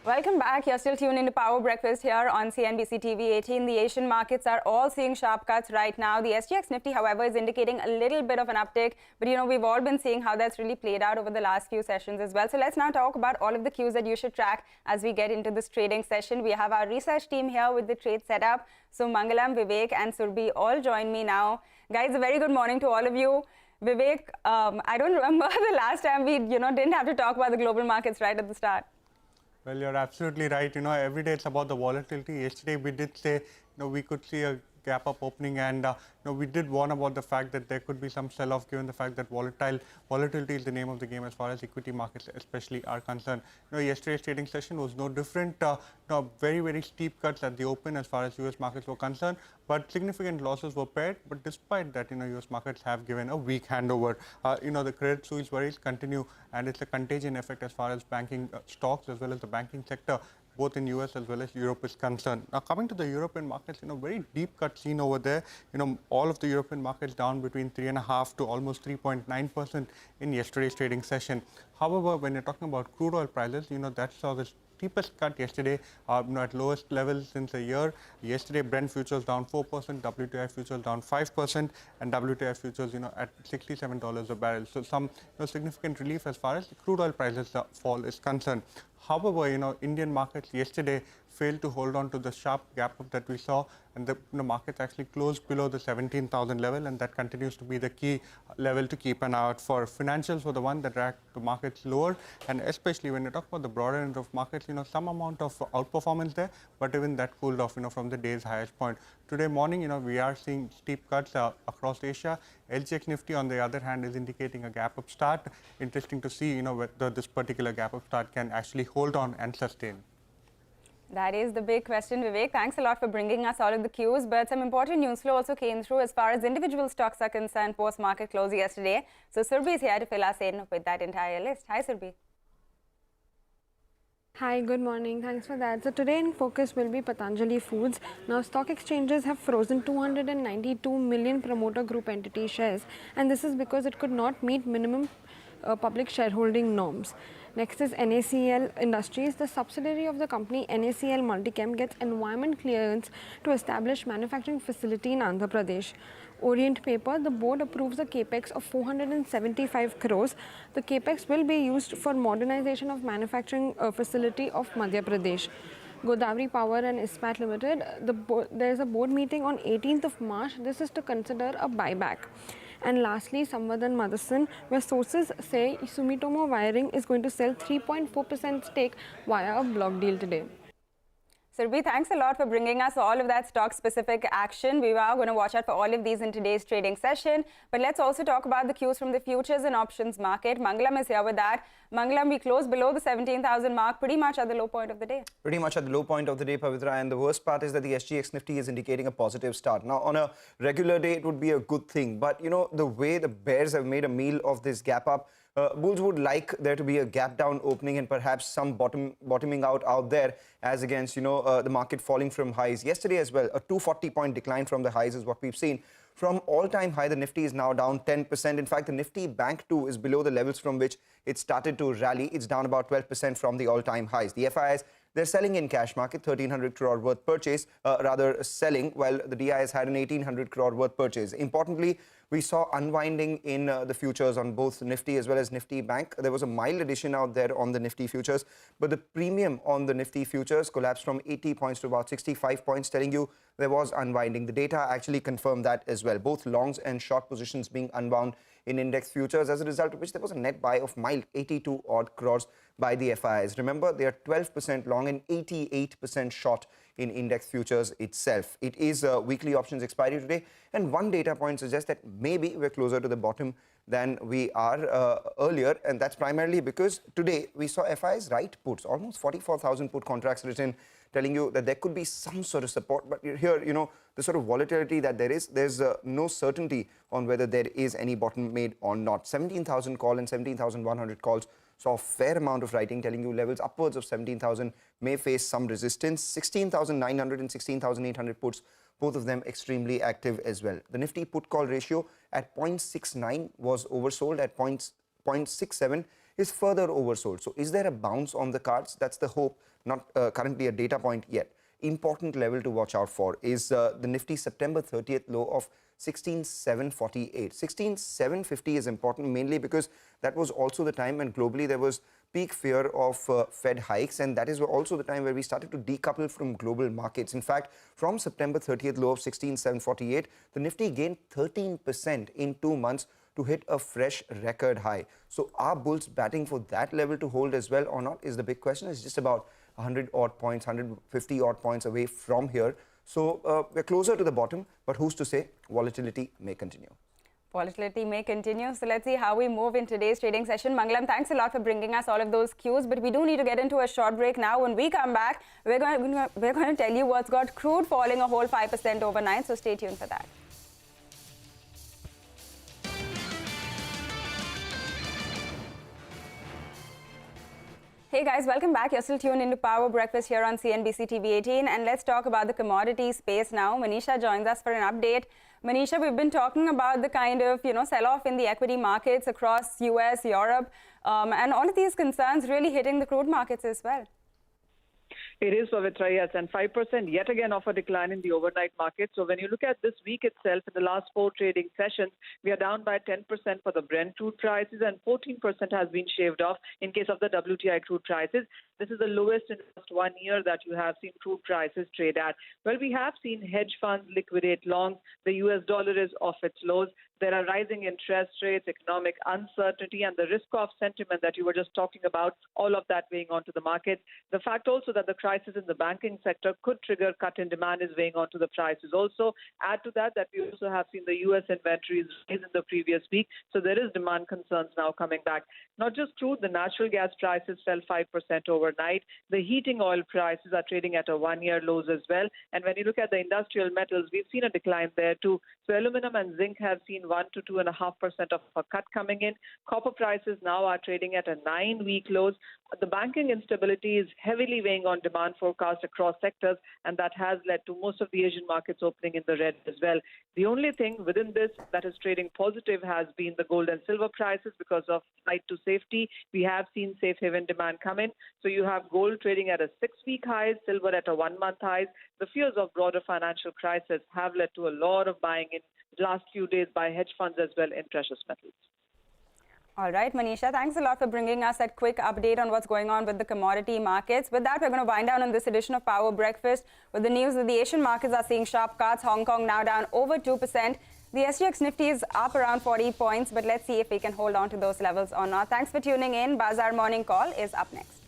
Welcome back. You're still tuned into Power Breakfast here on CNBC-TV18. The Asian markets are all seeing sharp cuts right now. The SGX Nifty, however, is indicating a little bit of an uptick. But, we've all been seeing how that's really played out over the last few sessions as well. So let's now talk about all of the cues that you should track as we get into this trading session. We have our research team here with the trade setup. So Mangalam, Vivek and Surbhi all join me now. Guys, a very good morning to all of you. Vivek, I don't remember the last time we, didn't have to talk about the global markets right at the start. Well, you're absolutely right. Every day it's about the volatility. Yesterday we did say, we could see a gap up opening, and we did warn about the fact that there could be some sell-off given the fact that volatility is the name of the game as far as equity markets especially are concerned. Yesterday's trading session was no different. Very, very steep cuts at the open as far as US markets were concerned, but significant losses were paired. But despite that, US markets have given a weak handover. The Credit Suisse worries continue, and it's a contagion effect as far as banking stocks as well as the banking sector, both in US as well as Europe is concerned. Now, coming to the European markets, very deep cut seen over there. All of the European markets down between 3.5% to almost 3.9% in yesterday's trading session. However, when you're talking about crude oil prices, that saw the steepest cut yesterday, at lowest levels since a year. Yesterday, Brent futures down 4%, WTI futures down 5%, and WTI futures, at $67 a barrel. So some significant relief as far as the crude oil prices fall is concerned. However, Indian markets yesterday failed to hold on to the sharp gap up that we saw, and the markets actually closed below the 17,000 level, and that continues to be the key level to keep an eye out for. Financials were the one that dragged the markets lower, and especially when you talk about the broader end of markets, some amount of outperformance there, but even that cooled off, from the day's highest point. Today morning, we are seeing steep cuts across Asia. SGX Nifty, on the other hand, is indicating a gap up start. Interesting to see, whether this particular gap up start can actually hold on and sustain. That is the big question, Vivek. Thanks a lot for bringing us all of the cues. But some important news flow also came through as far as individual stocks are concerned post-market close yesterday. So Surbhi is here to fill us in with that entire list. Hi, Surbhi. Hi, good morning. Thanks for that. So today in focus will be Patanjali Foods. Now, stock exchanges have frozen 292 million promoter group entity shares, and this is because it could not meet minimum public shareholding norms. Next is NACL Industries. The subsidiary of the company NACL Multichem gets environment clearance to establish manufacturing facility in Andhra Pradesh. Orient Paper, the board approves a capex of 475 crores. The capex will be used for modernization of manufacturing facility of Madhya Pradesh. Godavari Power and Ispat Limited, there is a board meeting on 18th of March. This is to consider a buyback. And lastly, Samvadan Motherson, where sources say Sumitomo Wiring is going to sell 3.4% stake via a block deal today. Surbhi, thanks a lot for bringing us all of that stock-specific action. We are going to watch out for all of these in today's trading session. But let's also talk about the cues from the futures and options market. Mangalam is here with that. Mangalam, we closed below the 17,000 mark, pretty much at the low point of the day. Pretty much at the low point of the day, Pavitra. And the worst part is that the SGX Nifty is indicating a positive start. Now, on a regular day, it would be a good thing. But, the way the bears have made a meal of this gap up, bulls would like there to be a gap down opening and perhaps some bottoming out there as against, the market falling from highs. Yesterday as well, a 240-point decline from the highs is what we've seen. From all-time high, the Nifty is now down 10%. In fact, the Nifty Bank 2 is below the levels from which it started to rally. It's down about 12% from the all-time highs. The FIIs, they're selling in cash market, 1,300 crore worth purchase, rather selling, while the DIs had an 1,800 crore worth purchase. Importantly, we saw unwinding in the futures on both Nifty as well as Nifty Bank. There was a mild addition out there on the Nifty futures, but the premium on the Nifty futures collapsed from 80 points to about 65 points, telling you there was unwinding. The data actually confirmed that as well. Both longs and short positions being unwound in index futures, as a result of which there was a net buy of mild 82 odd crores by the FIIs. Remember, they are 12% long and 88% short in index futures itself. It is a weekly options expiry today, and one data point suggests that maybe we're closer to the bottom than we are earlier, and that's primarily because today we saw FIs write puts, almost 44,000 put contracts written, telling you that there could be some sort of support. But here, the sort of volatility that there's no certainty on whether there is any bottom made or not. 17,000 call and 17,100 calls saw a fair amount of writing, telling you levels upwards of 17,000 may face some resistance. 16,900 and 16,800 puts, both of them extremely active as well. The Nifty put call ratio at 0.69 was oversold at 0.67. is further oversold. So is there a bounce on the cards? That's the hope, not currently a data point yet. Important level to watch out for is the Nifty September 30th low of 16,748. 16,750 is important mainly because that was also the time when globally there was peak fear of Fed hikes, and that is also the time where we started to decouple from global markets. In fact, from September 30th low of 16,748, the Nifty gained 13% in 2 months to hit a fresh record high. So are bulls batting for that level to hold as well or not is the big question. It's just about 100 odd points, 150 odd points away from here. So we're closer to the bottom, but who's to say volatility may continue. Volatility may continue. So let's see how we move in today's trading session. Mangalam, thanks a lot for bringing us all of those cues, but we do need to get into a short break now. When we come back, we're going to tell you what's got crude falling a whole 5% overnight, so stay tuned for that. Hey guys, welcome back. You're still tuned into Power Breakfast here on CNBC-TV18, and let's talk about the commodity space now. Manisha joins us for an update. Manisha, we've been talking about the kind of, sell-off in the equity markets across US, Europe, and all of these concerns really hitting the crude markets as well. It is, Pavitra, yes, and 5% yet again of a decline in the overnight market. So when you look at this week itself, in the last 4 trading sessions, we are down by 10% for the Brent crude prices, and 14% has been shaved off in case of the WTI crude prices. This is the lowest in just 1 year that you have seen crude prices trade at. Well, we have seen hedge funds liquidate longs. The US dollar is off its lows. There are rising interest rates, economic uncertainty, and the risk-off sentiment that you were just talking about, all of that weighing onto the market. The fact also that the crisis in the banking sector could trigger cut in demand is weighing onto the prices also. Add to that we also have seen the U.S. inventories rise in the previous week, so there is demand concerns now coming back. Not just crude, the natural gas prices fell 5% overnight. The heating oil prices are trading at a 1-year lows as well. And when you look at the industrial metals, we've seen a decline there too. So aluminum and zinc have seen 1 to 2.5% of a cut coming in. Copper prices now are trading at a 9-week lows. The banking instability is heavily weighing on demand forecast across sectors, and that has led to most of the Asian markets opening in the red as well. The only thing within this that is trading positive has been the gold and silver prices because of flight to safety. We have seen safe haven demand come in. So you have gold trading at a 6-week high, silver at a 1-month high. The fears of broader financial crisis have led to a lot of buying in the last few days by hedge funds as well in precious metals. All right, Manisha, thanks a lot for bringing us that quick update on what's going on with the commodity markets. With that, we're going to wind down on this edition of Power Breakfast with the news that the Asian markets are seeing sharp cuts. Hong Kong now down over 2%. The SGX Nifty is up around 40 points, but let's see if we can hold on to those levels or not. Thanks for tuning in. Bazaar Morning Call is up next.